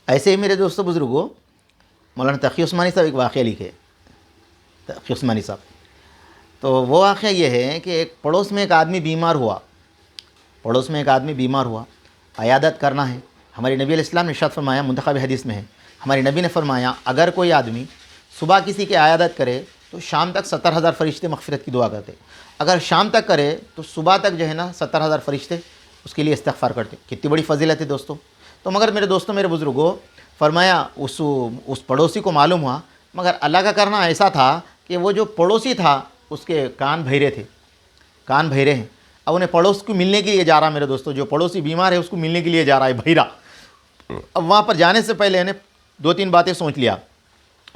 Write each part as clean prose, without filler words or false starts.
ایسے ہی میرے دوستوں بزرگوں، مولانا تقی عثمانی صاحب ایک واقعہ لکھے، تقی عثمانی صاحب. تو وہ واقعہ یہ ہے کہ ایک پڑوس میں ایک آدمی بیمار ہوا، عیادت کرنا ہے. ہمارے نبی علیہ السلام نے ارشاد فرمایا، منتخب حدیث میں ہے، ہمارے نبی نے فرمایا اگر کوئی آدمی صبح کسی کی عیادت کرے تو شام تک 70,000 فرشتے مغفرت کی دعا کرتے. اگر شام تک کرے تو صبح تک جو ہے نا 70,000 فرشتے اس کے لیے استغفار کرتے. کتنی بڑی فضیلت ہے دوستوں. تو مگر میرے دوستوں، میرے بزرگوں، فرمایا اس پڑوسی کو معلوم ہوا، مگر اللہ کا کرنا ایسا تھا کہ وہ جو پڑوسی تھا اس کے کان بہرے ہیں. اب انہیں پڑوس کو ملنے کے لیے جا رہا، میرے دوستوں، جو پڑوسی بیمار ہے اس کو ملنے کے لیے جا رہا ہے بہرا. اب وہاں پر جانے سے پہلے انہیں 2-3 باتیں سوچ لیا.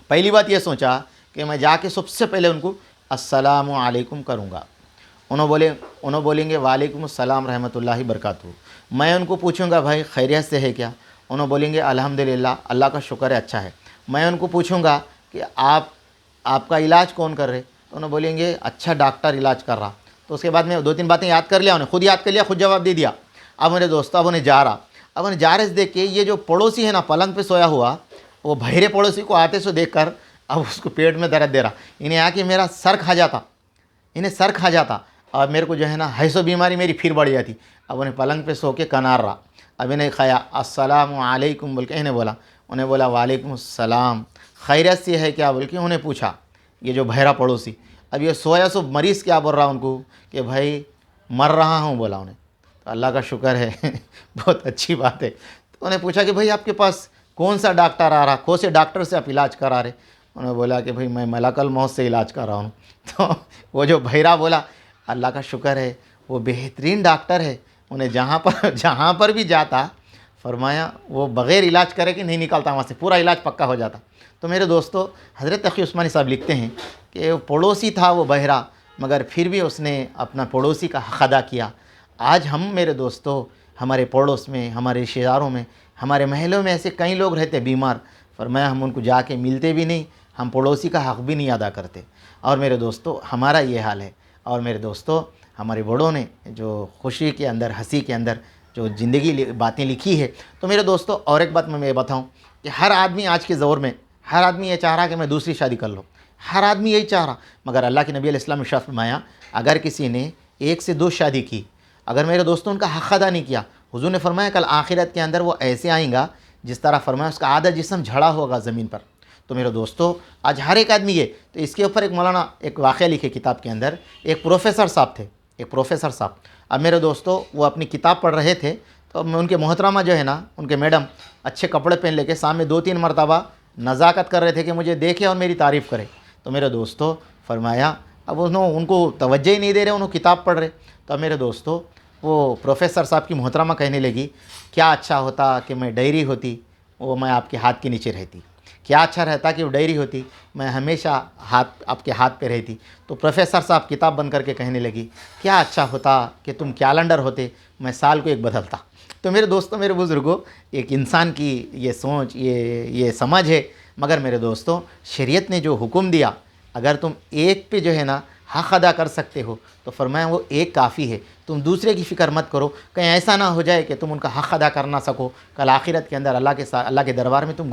پہلی بات یہ سوچا کہ میں جا کے سب سے پہلے ان کو السلام علیکم کروں گا. انہوں بولیں گے وعلیکم السلام رحمۃ اللہ برکاتہ. میں ان کو پوچھوں گا بھائی خیریت سے ہے کیا؟ انہوں بولیں گے الحمدللہ، اللہ کا شکر ہے اچھا ہے. میں ان کو پوچھوں گا کہ آپ کا علاج کون کر رہے؟ تو انہوں بولیں گے اچھا ڈاکٹر علاج کر رہا. تو اس کے بعد میں 2-3 باتیں یاد کر لیا، خود یاد کر لیا، خود جواب دے دیا. اب میرے دوستوں، اب انہیں جا رہے دیکھ کے یہ جو پڑوسی ہے نا پلنگ پہ سویا ہوا، وہ بہرے پڑوسی کو آتے سے دیکھ کر اب اس کو پیٹ میں درد دے رہا. انہیں آ کے میرا سر کھا جاتا اور میرے کو جو ہے نا حیث بیماری میری پھر بڑھ جاتی. اب انہیں پلنگ پہ سو کے کنار رہا. اب انہیں کھایا السلام علیکم بول کے انہیں بولا وعلیکم السلام، خیریت سے ہے کیا بول کے انہیں پوچھا. یہ جو بہرا پڑوسی اب یہ سویا سو مریض کیا بول رہا ان کو کہ بھائی مر رہا ہوں بولا انہیں. تو اللہ کا شکر ہے بہت اچھی بات ہے. تو انہیں پوچھا کہ بھائی آپ کے پاس کون سا ڈاکٹر آ رہا، کون سے ڈاکٹر سے آپ علاج کرا رہے؟ انہوں نے بولا کہ بھئی میں ملک الموت سے علاج کر رہا ہوں. تو وہ جو بہرا بولا اللہ کا شکر ہے وہ بہترین ڈاکٹر ہے، انہیں جہاں پر بھی جاتا فرمایا وہ بغیر علاج کرے کہ نہیں نکالتا وہاں سے، پورا علاج پکا ہو جاتا. تو میرے دوستو، حضرت تقی عثمانی صاحب لکھتے ہیں کہ وہ پڑوسی تھا وہ بہرا، مگر پھر بھی اس نے اپنا پڑوسی کا حق ادا کیا. آج ہم میرے دوستو ہمارے پڑوس میں، ہمارے رشتہ داروں میں، ہمارے محلوں میں ایسے کئی لوگ رہتے بیمار، فرمایا ہم ان کو جا کے ملتے بھی نہیں، ہم پڑوسی کا حق بھی نہیں ادا کرتے. اور میرے دوستو ہمارا یہ حال ہے. اور میرے دوستو ہمارے بڑوں نے جو خوشی کے اندر، ہنسی کے اندر جو زندگی باتیں لکھی ہے. تو میرے دوستو اور ایک بات میں بتاؤں کہ ہر آدمی آج کے دور میں، ہر آدمی یہ چاہ رہا کہ میں دوسری شادی کر لوں، ہر آدمی یہی چاہ رہا. مگر اللہ کے نبی علیہ السلام نے ارشاد فرمایا اگر کسی نے 1 سے 2 شادی کی، اگر میرے دوستوں ان کا حق ادا نہیں کیا، حضور نے فرمایا کل آخرت کے اندر وہ ایسے آئیں گا جس طرح فرمایا اس کا آدھا جسم جھڑا ہوگا زمین پر. تو میرے دوستو آج ہر ایک آدمی یہ، تو اس کے اوپر ایک مولانا ایک واقعہ لکھے کتاب کے اندر. ایک پروفیسر صاحب. اب میرے دوستو وہ اپنی کتاب پڑھ رہے تھے، تو ان کے محترمہ جو ہے نا، ان کے میڈم اچھے کپڑے پہن لے کے سامنے 2-3 مرتبہ نزاکت کر رہے تھے کہ مجھے دیکھے اور میری تعریف کرے. تو میرے دوستو فرمایا اب ان کو توجہ ہی نہیں دے رہے، انہوں کتاب پڑھ رہے. تو میرے دوستو وہ پروفیسر صاحب کی محترمہ کہنے لگی کیا اچھا ہوتا کہ میں ڈائری ہوتی، وہ میں آپ کے ہاتھ کے نیچے رہتی. کیا اچھا رہتا کہ وہ ڈائری ہوتی، میں ہمیشہ آپ کے ہاتھ پہ رہتی. تو پروفیسر صاحب کتاب بند کر کے کہنے لگی کیا اچھا ہوتا کہ تم کیلنڈر ہوتے، میں سال کو ایک بدلتا. تو میرے دوستوں، میرے بزرگوں، ایک انسان کی یہ سوچ، یہ سمجھ ہے. مگر میرے دوستوں شریعت نے جو حکم دیا، اگر تم ایک پہ جو ہے نا حق ادا کر سکتے ہو تو فرمایا وہ ایک کافی ہے. تم دوسرے کی فکر مت کرو، کہیں ایسا نہ ہو جائے کہ تم ان کا حق ادا کر نہ سکو، کل آخرت کے اندر اللہ کے دربار میں تم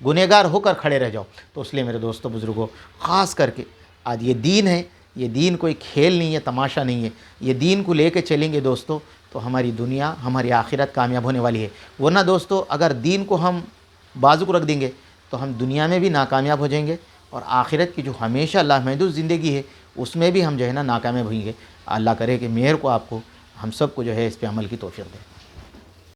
گنہگار ہو کر کھڑے رہ جاؤ. تو اس لیے میرے دوستوں بزرگوں، خاص کر کے آج یہ دین ہے، یہ دین کوئی کھیل نہیں ہے، تماشا نہیں ہے. یہ دین کو لے کے چلیں گے دوستوں تو ہماری دنیا، ہماری آخرت کامیاب ہونے والی ہے. ورنہ دوستوں اگر دین کو ہم بازو کو رکھ دیں گے تو ہم دنیا میں بھی ناکامیاب ہو جائیں گے، اور آخرت کی جو ہمیشہ لامحدود زندگی ہے اس میں بھی ہم جو ہے نا ناکامیاب ہوئیں گے. اللہ کرے کہ مہر کو آپ کو، ہم سب کو جو ہے اس پہ عمل کی توفیق دے.